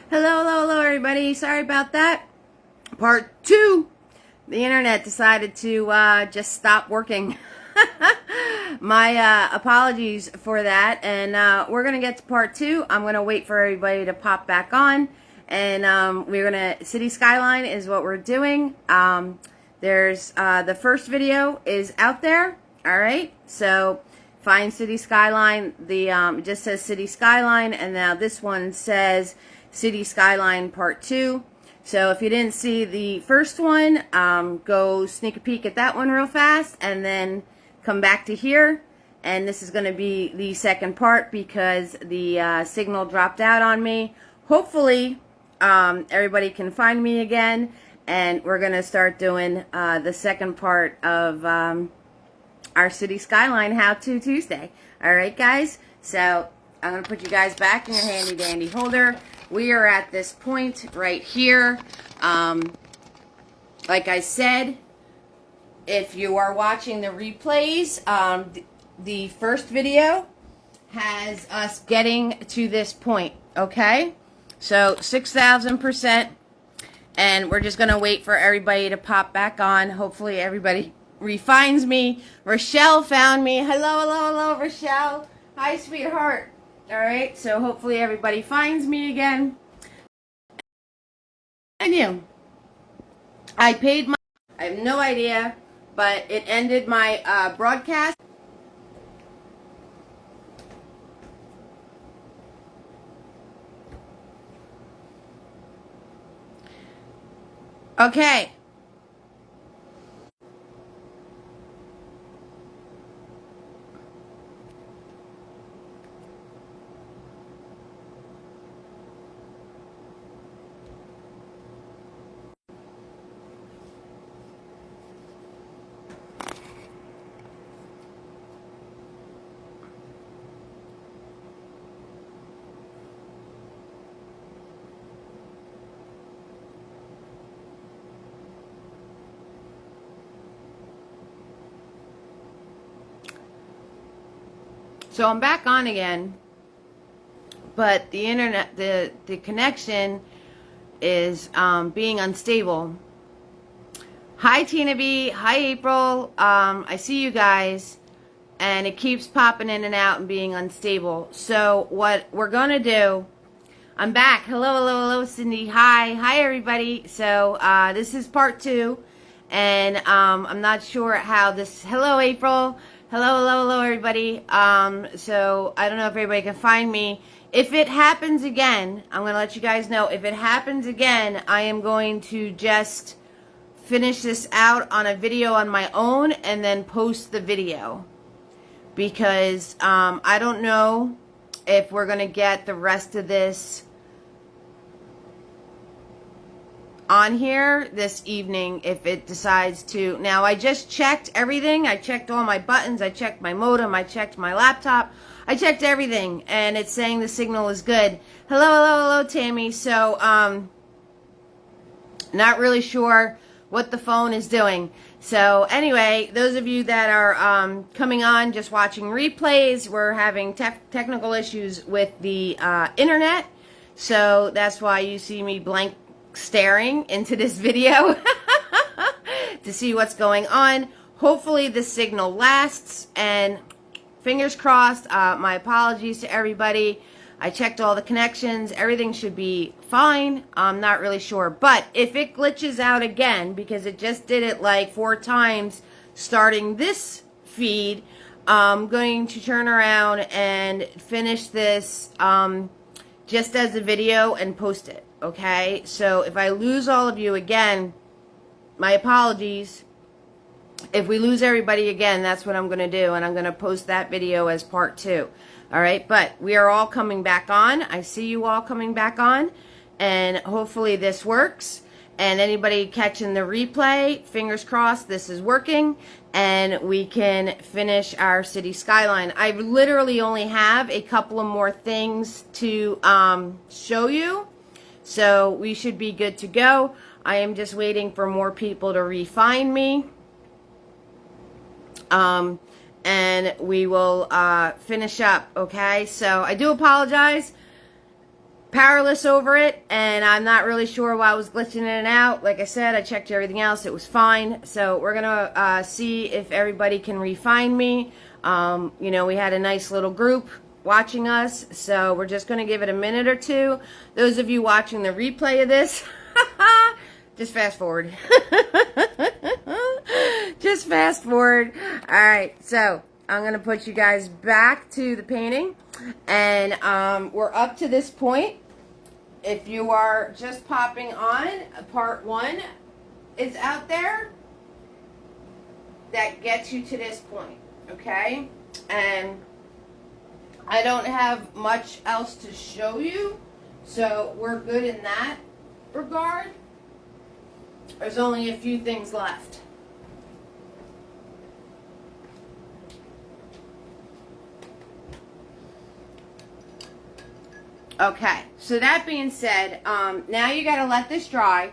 Hello, everybody. Sorry about that. Part 2. The internet decided to just stop working. My apologies for that. And we're going to get to part 2. I'm going to wait for everybody to pop back on. And we're going to... City Skyline is what we're doing. There's the first video is out there. All right. So... find City Skyline. It just says City Skyline, and now this one says City Skyline Part 2. So if you didn't see the first one, go sneak a peek at that one real fast, and then come back to here. And this is going to be the second part because the signal dropped out on me. Hopefully, everybody can find me again, and we're going to start doing the second part of... our City Skyline How-To Tuesday. Alright guys, so I'm going to put you guys back in your handy dandy holder. We are at this point right here. Like I said, if you are watching the replays, the first video has us getting to this point, okay? So 6,000%, and we're just going to wait for everybody to pop back on. Hopefully everybody refines me. Rochelle found me. Hello, Rochelle. Hi, sweetheart. All right, so hopefully everybody finds me again. And you. I paid my... I have no idea, but it ended my broadcast. Okay. So I'm back on again, but the internet, the connection is being unstable. Hi Tina B, hi April, I see you guys, and it keeps popping in and out and being unstable. So what we're going to do, I'm back. Hello, Cindy, hi everybody. So this is part 2, and I'm not sure how this, hello April. Hello, everybody. So I don't know if everybody can find me. If it happens again, I'm going to let you guys know. If it happens again, I am going to just finish this out on a video on my own and then post the video. Because I don't know if we're going to get the rest of this on here this evening if it decides to. Now I just checked everything. I checked all my buttons. I checked my modem. I checked my laptop. I checked everything, and it's saying the signal is good. Hello, Tammy. So not really sure what the phone is doing. So anyway, those of you that are coming on just watching replays, we're having technical issues with the internet, so that's why you see me blank staring into this video to see what's going on. Hopefully the signal lasts, and fingers crossed. My apologies to everybody. I checked all the connections. Everything should be fine. I'm not really sure, but if it glitches out again, because it just did it like 4 times starting this feed, I'm going to turn around and finish this just as a video and post it. Okay, so if I lose all of you again, my apologies. If we lose everybody again, that's what I'm going to do, and I'm going to post that video as part 2. All right, but we are all coming back on. I see you all coming back on, and hopefully this works. And anybody catching the replay, fingers crossed this is working, and we can finish our City Skyline. I literally only have a couple of more things to show you. So we should be good to go. I am just waiting for more people to refine me. And we will finish up, okay? So I do apologize. powerless over it, and I'm not really sure why I was glitching in and out. Like I said, I checked everything else. It was fine. So we're going to see if everybody can re-find me. You know, we had a nice little group watching us, so we're just going to give it a minute or two. Those of you watching the replay of this, just fast forward. Just fast forward. All right, so I'm going to put you guys back to the painting, and we're up to this point. If you are just popping on, part 1 is out there. That gets you to this point, okay? And I don't have much else to show you, so we're good in that regard. There's only a few things left. Okay, so that being said, now you got to let this dry.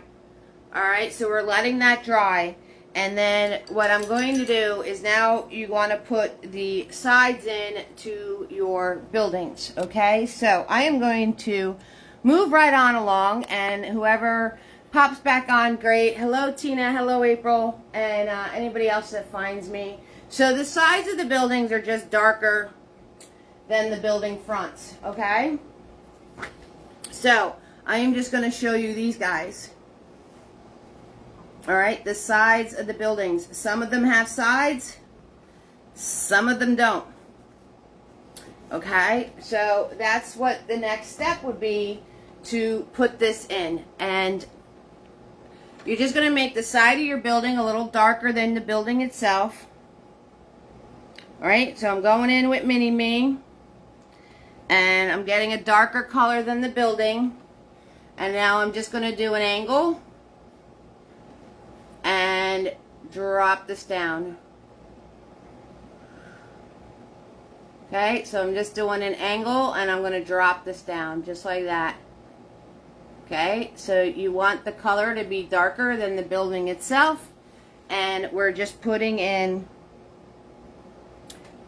All right, so we're letting that dry. And then what I'm going to do is now you want to put the sides in to your buildings. Okay, so I am going to move right on along, and whoever pops back on, great. Hello, Tina. Hello, April. And anybody else that finds me. So the sides of the buildings are just darker than the building fronts. Okay. So I am just going to show you these guys. All right, the sides of the buildings. Some of them have sides, some of them don't. Okay, so that's what the next step would be, to put this in. And you're just going to make the side of your building a little darker than the building itself. All right, so I'm going in with Mini Me. And I'm getting a darker color than the building. And now I'm just going to do an angle. And drop this down. Okay, so I'm just doing an angle, and I'm going to drop this down just like that. Okay, so you want the color to be darker than the building itself, and we're just putting in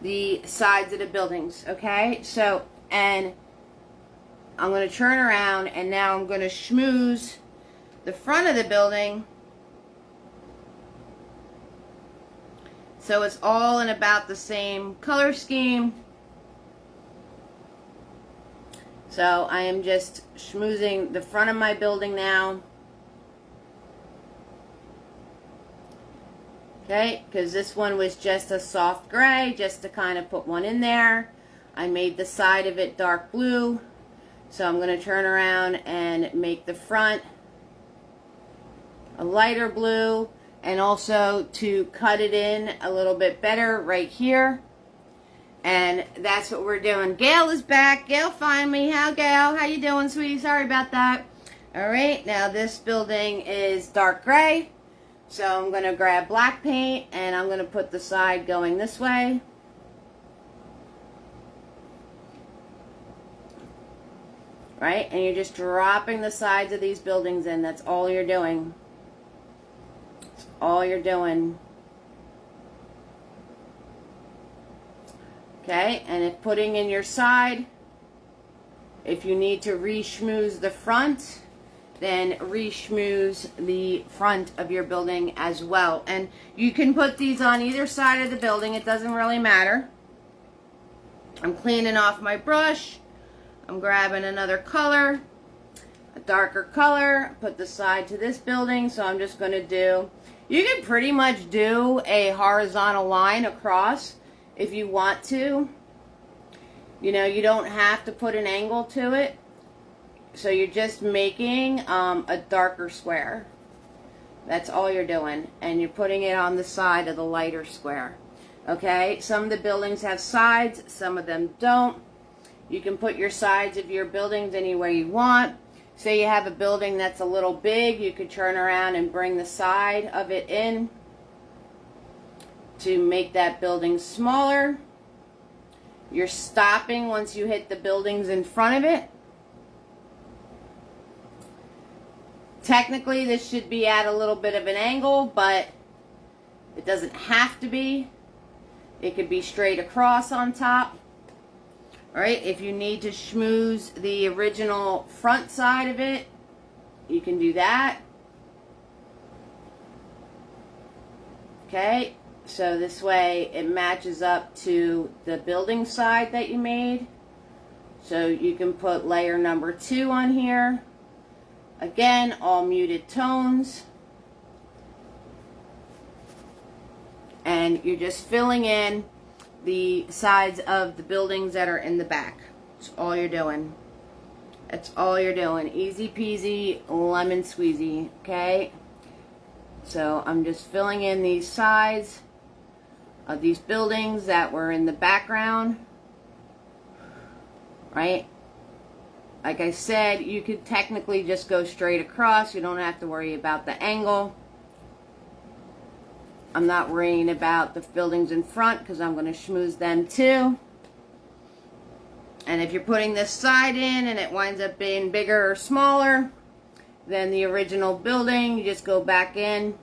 the sides of the buildings. Okay, so, and I'm going to turn around, and now I'm going to schmooze the front of the building so it's all in about the same color scheme. So I am just schmoozing the front of my building now. Okay, because this one was just a soft gray, just to kind of put one in there. I made the side of it dark blue. So I'm going to turn around and make the front a lighter blue. And also to cut it in a little bit better right here. And that's what we're doing. Gail is back. Gail, find me. How, Gail? How you doing, sweetie? Sorry about that. All right, now this building is dark gray. So I'm going to grab black paint, and I'm going to put the side going this way. Right, and you're just dropping the sides of these buildings in. That's all you're doing. All you're doing. Okay, and if putting in your side, if you need to re-schmooze the front, then re-schmooze the front of your building as well. And you can put these on either side of the building. It doesn't really matter. I'm cleaning off my brush. I'm grabbing another color, a darker color, put the side to this building. So I'm just going to do, you can pretty much do a horizontal line across if you want to. You know, you don't have to put an angle to it. So you're just making a darker square. That's all you're doing. And you're putting it on the side of the lighter square. Okay, some of the buildings have sides, some of them don't. You can put your sides of your buildings anywhere you want. Say you have a building that's a little big, you could turn around and bring the side of it in to make that building smaller. You're stopping once you hit the buildings in front of it. Technically, this should be at a little bit of an angle, but it doesn't have to be. It could be straight across on top. All right, if you need to schmooze the original front side of it, you can do that. Okay, so this way it matches up to the building side that you made. So you can put layer number 2 on here. Again, all muted tones. And you're just filling in the sides of the buildings that are in the back. That's all you're doing. That's all you're doing. Easy peasy, lemon squeezy, okay? So I'm just filling in these sides of these buildings that were in the background, right? Like I said, you could technically just go straight across. You don't have to worry about the angle. I'm not worrying about the buildings in front because I'm going to schmooze them too. And if you're putting this side in and it winds up being bigger or smaller than the original building, you just go back in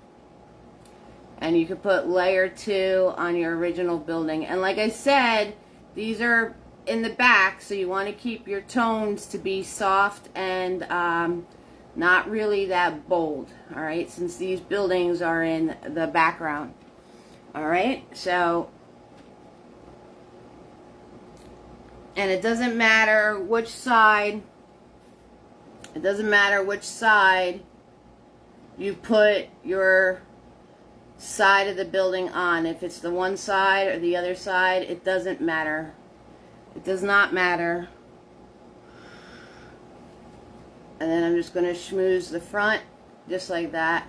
and you can put layer 2 on your original building. And like I said, these are in the back, so you want to keep your tones to be soft and not really that bold, all right, since these buildings are in the background. All right, so, and it doesn't matter which side, you put your side of the building on. If it's the one side or the other side, it doesn't matter. It does not matter. And then I'm just going to schmooze the front just like that.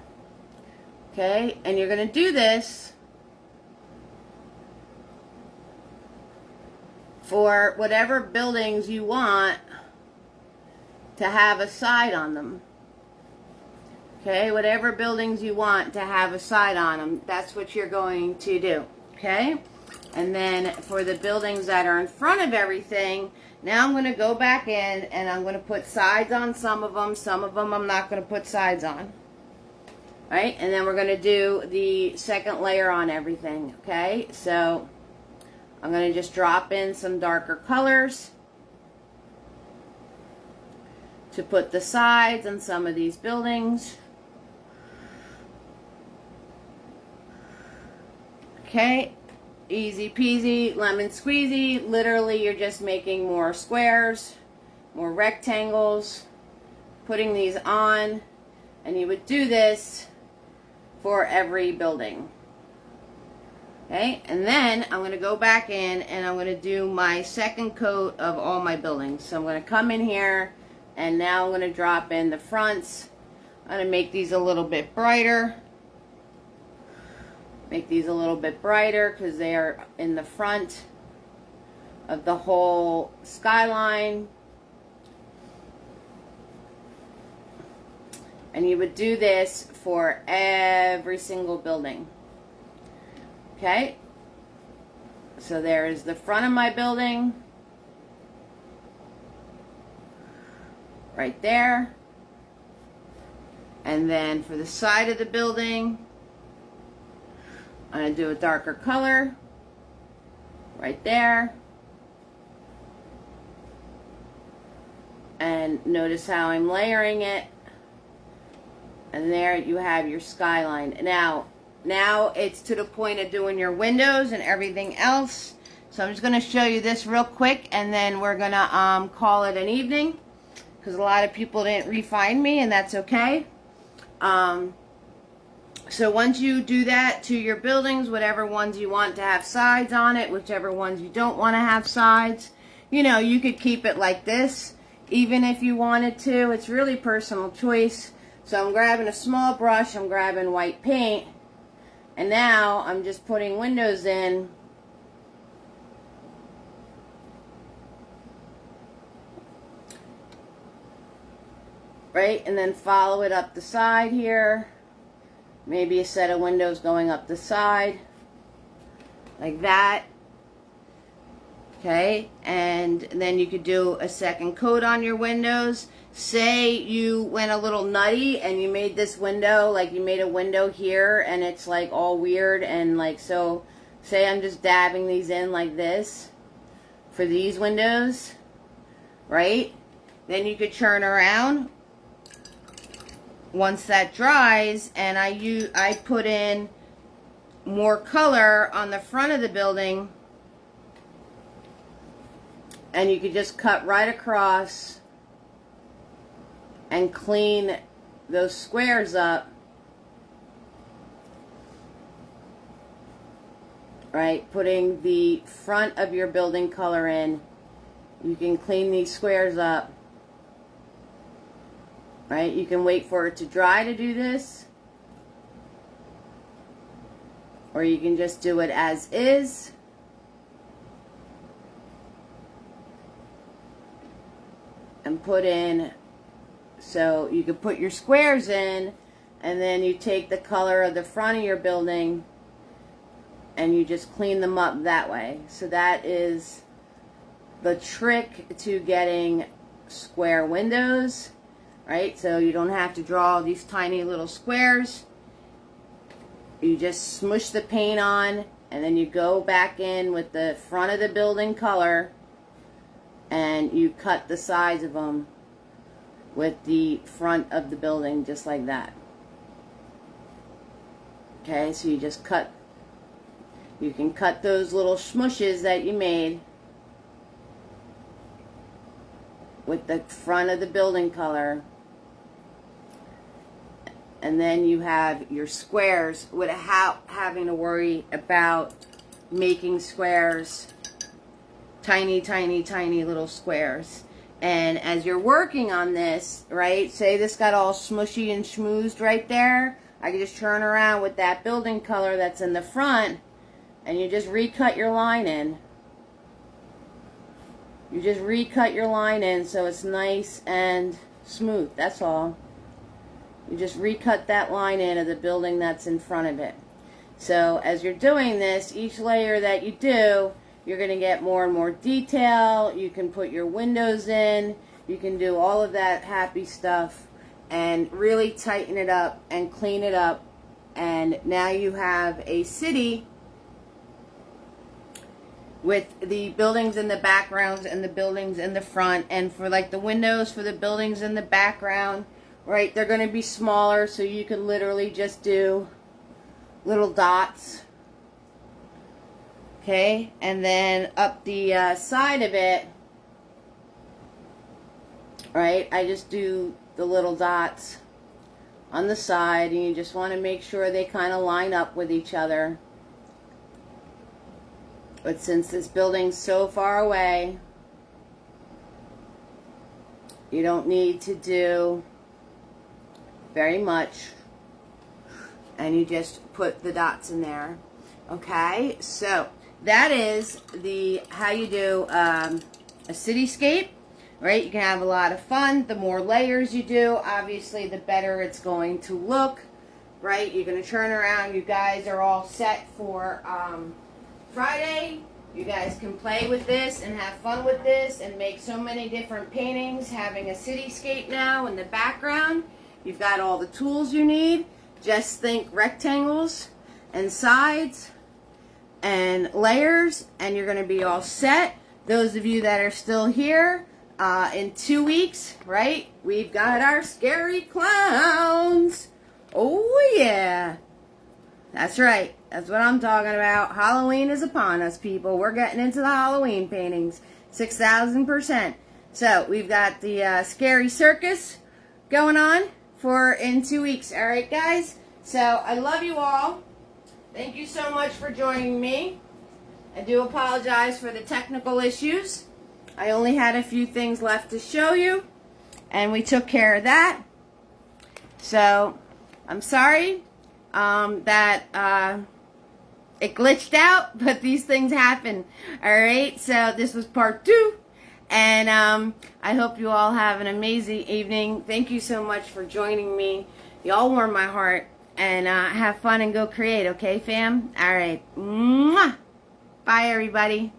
Okay, and you're going to do this for whatever buildings you want to have a side on them. Okay, whatever buildings you want to have a side on them, that's what you're going to do. Okay, and then for the buildings that are in front of everything, now I'm going to go back in and I'm going to put sides on some of them I'm not going to put sides on. Right, and then we're going to do the second layer on everything. Okay, so I'm going to just drop in some darker colors to put the sides on some of these buildings. Okay, easy peasy, lemon squeezy. Literally, you're just making more squares, more rectangles, putting these on, and you would do this for every building. Okay, and then I'm going to go back in and I'm going to do my second coat of all my buildings. So I'm going to come in here and now I'm going to drop in the fronts. I'm going to make these a little bit brighter. Make these a little bit brighter because they are in the front of the whole skyline. And you would do this for every single building. Okay? So there is the front of my building. Right there. And then for the side of the building, I'm going to do a darker color right there. And notice how I'm layering it. And there you have your skyline. Now it's to the point of doing your windows and everything else. So I'm just going to show you this real quick and then we're going to call it an evening. Because a lot of people didn't re-find me and that's okay. So once you do that to your buildings, whatever ones you want to have sides on it, whichever ones you don't want to have sides, you know, you could keep it like this, even if you wanted to. It's really personal choice. So I'm grabbing a small brush, I'm grabbing white paint, and now I'm just putting windows in. Right, and then follow it up the side here. Maybe a set of windows going up the side, like that. Okay, and then you could do a second coat on your windows. Say you went a little nutty and you made this window, like you made a window here and it's like all weird and like, so say I'm just dabbing these in like this for these windows, right? Then you could turn around once that dries, and I put in more color on the front of the building, and you could just cut right across and clean those squares up, right? Putting the front of your building color in, you can clean these squares up, right? You can wait for it to dry to do this, or you can just do it as is. And put in, so you could put your squares in, and then you take the color of the front of your building and you just clean them up that way. So that is the trick to getting square windows, right? So you don't have to draw these tiny little squares. You just smush the paint on, and then you go back in with the front of the building color, and you cut the sides of them with the front of the building, just like that. Okay, so you just cut, you can cut those little smushes that you made with the front of the building color, and then you have your squares without having to worry about making squares, tiny, tiny, tiny little squares. And as you're working on this, right, say this got all smushy and schmoozed right there, I can just turn around with that building color that's in the front, and you just recut your line in. You just recut your line in so it's nice and smooth. That's all. You just recut that line in of the building that's in front of it. So as you're doing this, each layer that you do, you're going to get more and more detail. You can put your windows in. You can do all of that happy stuff and really tighten it up and clean it up. And now you have a city with the buildings in the backgrounds and the buildings in the front. And for like the windows for the buildings in the background, right, they're going to be smaller, so you can literally just do little dots. Okay, and then up the side of it, right, I just do the little dots on the side, and you just want to make sure they kind of line up with each other. But since this building's so far away, you don't need to do very much, and you just put the dots in there. Okay, so that is the how you do a cityscape, right? You can have a lot of fun. The more layers you do, obviously the better it's going to look, right? You're going to turn around. You guys are all set for Friday. You guys can play with this and have fun with this and make so many different paintings, having a cityscape now in the background. You've got all the tools you need. Just think rectangles and sides and layers, and you're going to be all set. Those of you that are still here, in 2 weeks, right, we've got our scary clowns. Oh yeah, that's right, that's what I'm talking about. Halloween is upon us, people. We're getting into the Halloween paintings 6,000%. So we've got the scary circus going on for in 2 weeks. All right, guys, so I love you all. Thank you so much for joining me. I do apologize for the technical issues. I only had a few things left to show you, and we took care of that. So I'm sorry that it glitched out, but these things happen. All right, so this was part 2, and I hope you all have an amazing evening. Thank you so much for joining me. You all warm my heart. And have fun and go create, okay, fam? All right. Mwah! Bye, everybody.